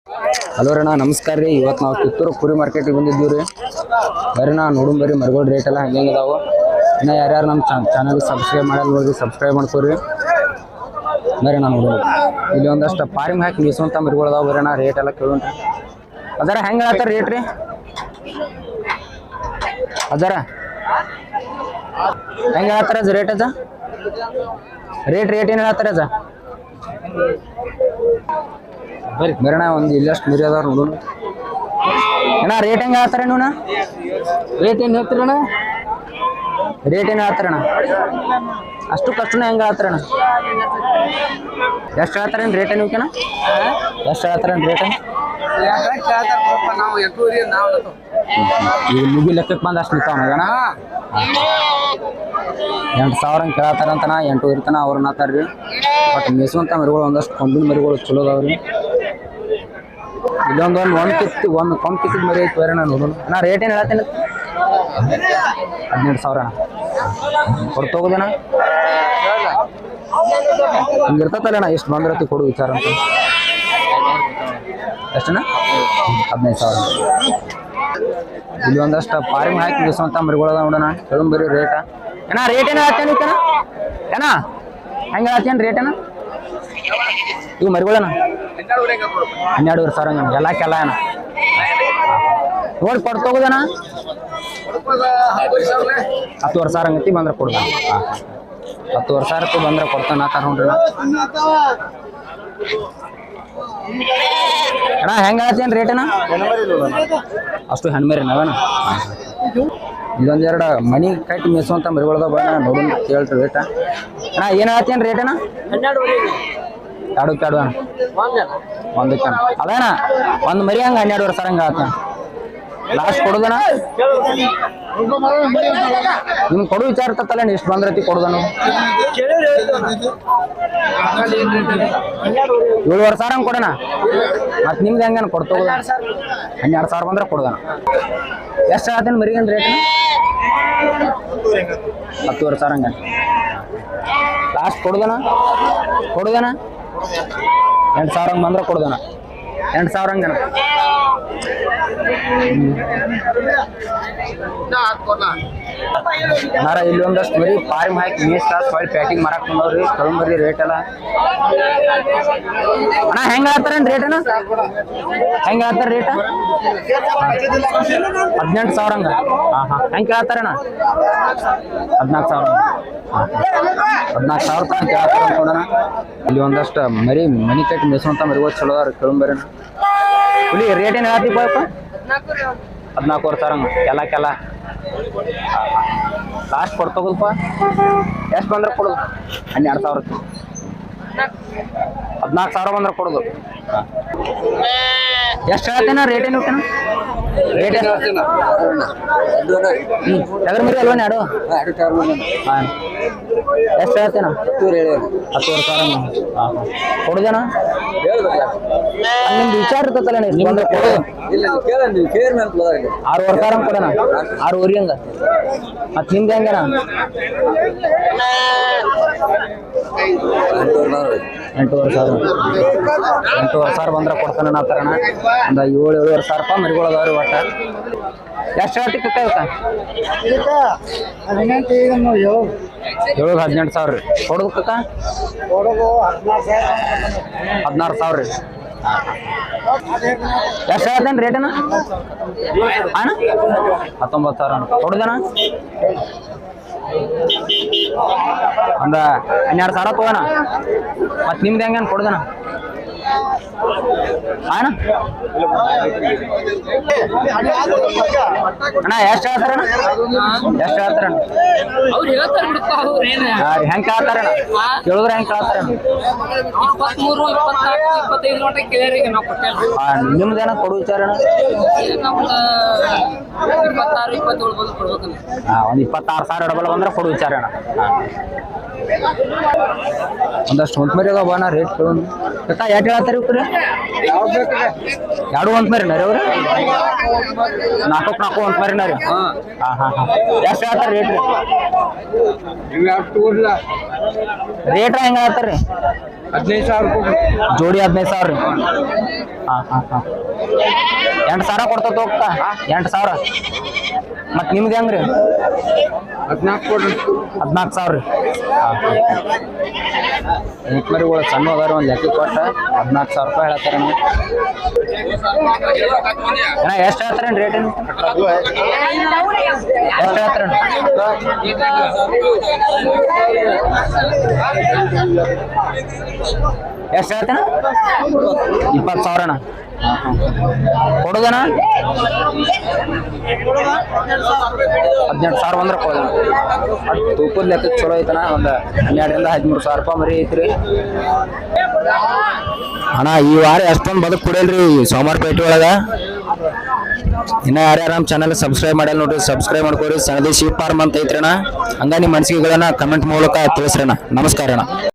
Hello ರೀ ನಮಸ್ಕಾರ ರೀ. ಇವತ್ತು ನಾವು ಕಿತ್ತೂರು ಕುರಿ ಮಾರ್ಕೆಟಿಗೆ ಬಂದಿದ್ದೀವಿ ರೀ. ಬರೀ ನೋಡೋಣ ಬರ್ರಿ ಮರಿಗೋಲ್ಡ್ ರೇಟ್ ಎಲ್ಲ ಹಂಗೆ ಅದಾವು. ಇನ್ನು ಯಾರ್ಯಾರು ನಮ್ಮ ಚಾನಲ್ ಸಬ್ಸ್ಕ್ರೈಬ್ ಮಾಡಲ್ಲ ನೋಡ್ರಿ, ಸಬ್ಸ್ಕ್ರೈಬ್ ಮಾಡ್ಕೊರಿ. ಬರೀ ನೋಡೋಣ ಇಲ್ಲಿ ಒಂದಷ್ಟು ಪಾರಿಂಗ್ ಹಾಕಿ ಮೀಸುವಂಥ ಮರಿಗಳು ಅದಾವೆ. ಬರೀ ರೇಟ್ ಎಲ್ಲ ಕೇಳೋಣ. ಅದರ ಹೆಂಗೆ ಹೇಳ್ತಾರೆ ರೇಟ್ ರೀ? ಅದರ ಹೆಂಗೆ ಹೇಳ್ತಾರೆ ಅದ ರೇಟ್? ಅದ ರೇಟ್ ಏನು ಹೇಳ್ತಾರೆ ಅದ? ಬರೀ ಬರೋಣ ಒಂದು ಇಲ್ಲಷ್ಟು ಮರಿ ಅದಾವ ನೋಡೋಣ. ಅಣ್ಣ ರೇಟ್ ಹೆಂಗೆ ಹೇಳ್ತಾರೆ ಅಣ್ಣ? ರೇಟ್ ಏನು ಹೇಳ್ತೀರಣ್ಣ? ರೇಟ್ ಏನು ಹೇಳ್ತಾರಣ್ಣ? ಅಷ್ಟು ಕಷ್ಟನ ಹೆಂಗೆ ಹೇಳ್ತಾರಣ್ಣ? ಎಷ್ಟು ಹೇಳ್ತಾರೇನು ರೇಟ್? ಏನಕ್ಕಣ್ಣ ಎಷ್ಟು ಹೇಳ್ತಾರೇನು ರೇಟ್? ಈಗ ಮುಗಿ ಲೆಕ್ಕಕ್ಕೆ ಬಂದು ಅಷ್ಟು ನಿಂತಾವಣ್ಣ. 8,000 ಹಂಗೆ ಕೇಳತ್ತಾರಂತನ, 8 ಇರ್ತಾನ ಅವ್ರನ್ನ ಆತಾರ್ರಿ. ಬಟ್ ಮೇಸುವಂಥ ಮರಿಗಳು ಒಂದಷ್ಟು ಕೊಂಬಿನ ಮರಿಗಳು ಚಲೋ ಅದಾವ್ರಿ. ಇಲ್ಲೊಂದು ಒಂದು ಕೊಂಬ್ ಕಿತ್ತಿದ ಮರಿ ಐತಿ. ಬೇರೆ ನಾನು ನೋಡೋಣ. ನಾ ರೇಟ್ ಏನು ಹೇಳ್ತೇನೆ? 12,000 ಅಣ್ಣ. ಕೊಡ್ತೋಗೋದಣ್ಣ ಹಿಂಗೆ ಇರ್ತತಲ್ಲ ಅಣ್ಣ. ಎಷ್ಟು ಬಂದಿರತ್ತಿ ಕೊಡು ವಿಚಾರ ಅಂತ. ಎಷ್ಟಣ್ಣ? 15,000. ಇಲ್ಲಿ ಒಂದಷ್ಟು ಪಾರಿಂಗ್ ಹಾಕಿ ಬಿಸುವಂಥ ಮರಿಗಳು ಅದ ನೋಡೋಣ. ಹೇಳು ಬರೀ ರೇಟ ಏನ? ರೇಟ್ ಏನು ಹೇಳ್ತೇನೆ ಕಣ? ಏನ ಹೆಂಗೆ ಹೇಳ್ತೇನೆ ರೇಟ್? ಏನ ಇವು ಮರಿಗಳಣ್ಣ? 12,000 ಎಲ್ಲಕ್ಕೆಲ್ಲ ಏನ ನೋಡಿ ಕೊಡ್ತೋಗೋದಣ್ಣ. 10,000 ಹಂಗತಿ ಬಂದ್ರೆ ಕೊಡ್ತಾನೆ. 10,000 ಬಂದ್ರೆ ಕೊಡ್ತಾನೆ ಆತ ನೋಡ್ರಿ. ಅಣ್ಣ ಹೆಂಗೆ ಹೇಳ್ತೇನೆ ರೇಟ್? ಏನ ಅಷ್ಟು ಹೆಣ್ಮೇರಿ ನಾವೇನ? ಇದೊಂದೆರಡು ಮನಿ ಕಟ್ಟಿ ಮೇಸುವಂಥ ಮರಿಗಳದ ಬಣ್ಣ ನೋಡೋಣ ಕೇಳ್ರಿ ರೇಟ. ಅಣ್ಣ ಏನು ಹೇಳ್ತೇನೆ ರೇಟ್? ಏನ 2 ಅಣ್ಣ. ಒಂದಕ್ಕೆ ಅದೇಣ್ಣ ಒಂದು ಮರಿ ಹಂಗೆ 12,000 ಹಂಗೆ ಆತ. ಲಾಸ್ಟ್ ಕೊಡುದಣ್ಣ ನಿಮ್ಗೆ ಕೊಡು ವಿಚಾರ ಇರ್ತಲ್ಲ. ಎಷ್ಟು ಬಂದ್ರತಿ ಕೊಡುದನು? 7,500 ಹಂಗೆ ಕೊಡೋಣ. ಮತ್ತು ನಿಮ್ದು ಹೆಂಗೆ ಕೊಡ್ತೋಗೋದ? 12,000 ಬಂದ್ರೆ ಕೊಡುದಣ. ಎಷ್ಟು ಹೇಳ್ತೇನೆ ಮರಿಗೇನು ರೇಟ್? 10,500 ಹಂಗೆ ಲಾಸ್ಟ್ ಕೊಡುದಣ. 8,000 ಹಂಗೆ ಬಂದ್ರೆ ಕೊಡುದಣ. 8,000 ಹಂಗೆ ಅನಾರ. ಇಲ್ಲಿ ಒಂದಷ್ಟು ಮರಿ ಪಾರಿಂಗ್ ಹಾಕಿ ಮೇಸ್ ಸಾಯಿಲ್ ಪ್ಯಾಕಿಂಗ್ ಮಾರಾಕ್ ಬಂದವ್ರಿ. ತಗೊಂಬರ್ರಿ ರೇಟ್ ಎಲ್ಲ. ಅಣ್ಣ ಹೆಂಗೆ ಹೇಳ್ತಾರೇನು ರೇಟ್? ಅಣ್ಣ ಹೆಂಗೆ ಹೇಳ್ತಾರೆ ರೇಟ್? 18,000 ಹಂಗೆ. ಹೆಂಗೆ ಕೇಳ್ತಾರಣ್ಣ? 14,000. 14,000 ತನಕ ಕೇಳ್ತಾರ ನೋಡೋಣ. ಇಲ್ಲಿ ಒಂದಷ್ಟು ಮನಿ ಕಟ್ಟಿ ಮೇಸುವಂಥ ಮರಿಗಳು ಚಲೋ ಅದಾವ್ರಿ. ಕೇಳಂಬರ್ರಿ ಹುಲಿ ರೇಟ್ ಏನು ಹೇಳ್ತೀವಿ? 14,000 ಹಂಗೆ ಎಲ್ಲಕ್ಕೆಲ್ಲ ಲಾಸ್ಟ್ ಕೊಡ್ತೋಗಲ್ಪ. ಎಷ್ಟು ಬಂದ್ರೆ ಕೊಡೋದು? 12,000. 14,000 ಬಂದ್ರೆ ಕೊಡೋದು. ಎಷ್ಟು ಹೇಳ್ತೇನ ರೇಟ್? ಏನು ರೇಟ್ ಎದ್ರ ಮರಿ ಅಲ್ವ ನಾಡು? ಹಾಂ ಎಷ್ಟು ಹೇಳ್ತೇನ? 10,000 ಕೊಡುದೇನ? ನಿಮ್ದು ವಿಚಾರ ಇರ್ತಲ್ಲ ಎಷ್ಟು ಬಂದ್ರೆ ಕೊಡೋದು? 6,500 ಕೊಡೋಣ. 6,500 ಹಂಗ. ಮತ್ತು ನಿಮ್ದು ಹೆಂಗೇನ? 8,500 ಬಂದ್ರೆ ಕೊಡ್ತಾನೆ ನಾ ತರೋಣ. ಒಂದು 7,500 ಮರಿಗಳು ಅದಾವ್ರಿ ಒಟ್ಟ. ಎಷ್ಟು ಹೇಳ್ತಿ ಕಕ್ಕ? 18,000 ರೀ ಕೊಡೋದು ಕಕ್ಕ? 16,000 ರೀ. ಎಷ್ಟು ಹೇಳ್ತೇನೆ ರೇಟನ? ಅಣ್ಣ 19,000 ಕೊಡುದಣ್ಣ. ಒಂದು 12,000 ತಗೋಣ. ಮತ್ತು ನಿಮ್ದು ಹೆಂಗೆ ಕೊಡುದಣ್ಣ? ಅಣ್ಣ ಅಣ್ಣ ಎಷ್ಟು ಹೇಳ್ತಾರಣ್ಣ? ಎಷ್ಟು ಹೇಳ್ತಾರಣ್ಣ? ಹೆಂಗೆ ಕೇಳ್ತಾರಣ್ಣ? ಕೇಳಿದ್ರೆ ಹೆಂಗೆ ಕೇಳ್ತಾರಣ್ಣ? ನಿಮ್ದೇನ ಕೊಡು ವಿಚಾರ? ಒಂದು 26,000 ಡಬಲ್ ಬಂದ್ರೆ ಕೊಡು ವಿಚಾರ ಅಣ್ಣ. ಒಂದಷ್ಟು ಹೊಂತ ಮರಿ ಅದಾವ ಬಣ್ಣ ರೇಟ್ ಕೇಳೋಣ. ಎಷ್ಟು ಹೇಳ್ತಾರೆ ಇವ್ರಿ? 2 ಹೊಂತ ಮರಿನ ರೀ ಅವ್ರು? 4 ಹೊಂತ ಮರಿನ ರೀ? ಎಷ್ಟು ಹೇಳ್ತಾರೆ ರೇಟ್ ರೀ? ರೇಟ್ ಹೆಂಗೆ ಹೇಳ್ತಾರೆ ರೀ? 15,000 ಜೋಡಿ 15,000 ರೀ. ಹಾಂ 8,000 ಕೊಡ್ತದ ಹೋಗ್ತ 8,000 ಮತ್ತು ನಿಮ್ದು ಹೆಂಗ್ರಿ 14 ಕೊಡ್ರಿ 14,000 ರೀ ಮರಿಗಳು ಸಣ್ಣ ಹೋಗಾರ ಒಂದು ಲೆಕ್ಕ ಕೊಟ್ಟ 14,000 ರೂಪಾಯಿ ಹೇಳ್ತಾರೆ ಅಣ್ಣ ಎಷ್ಟು ಹೇಳ್ತಾರೇನು ರೇಟ್ ಎಷ್ಟು ಹೇಳ್ತಾರ ಎಷ್ಟು ಹೇಳ್ತಾನ 20,000 ಅಣ್ಣ ಕೊಡೋದಣ್ಣ 18,000 ಬಂದ್ರೆ ಕೊಡೋದಣ್ಣ ತೂಕದ ಲೆಕ್ಕಕ್ಕೆ ಚಲೋ ಐತಣ್ಣ ಒಂದು 12,000 13,000 ರೂಪಾಯಿ ಮರಿ ಐತ್ರಿ ಅಣ್ಣ ಈ ವಾರ ಅಷ್ಟೊಂದು ಬದುಕು ಕೊಡಲ್ರಿ ಸೋಮವಾರಪೇಟೆ ಒಳಗ ಇನ್ನ ಯಾರ್ಯಾರು ನಮ್ಮ ಚಾನಲ್ ಸಬ್ಸ್ಕ್ರೈಬ್ ಮಾಡಲ್ಲ ನೋಡ್ರಿ ಸಬ್ಸ್ಕ್ರೈಬ್ ಮಾಡ್ಕೊರಿ ಸನದಿ ಶೀಪ್ ಫಾರ್ಮ್ ಅಂತ ಐತ್ರಿ ಅಣ್ಣ ಹಂಗ ನಿಮ್ಮ ಅನಿಸಿಕೆಗಳನ್ನ ಕಮೆಂಟ್ ಮೂಲಕ ತಿಳಿಸ್ರಿ ಅಣ್ಣ ನಮಸ್ಕಾರ ಅಣ್ಣ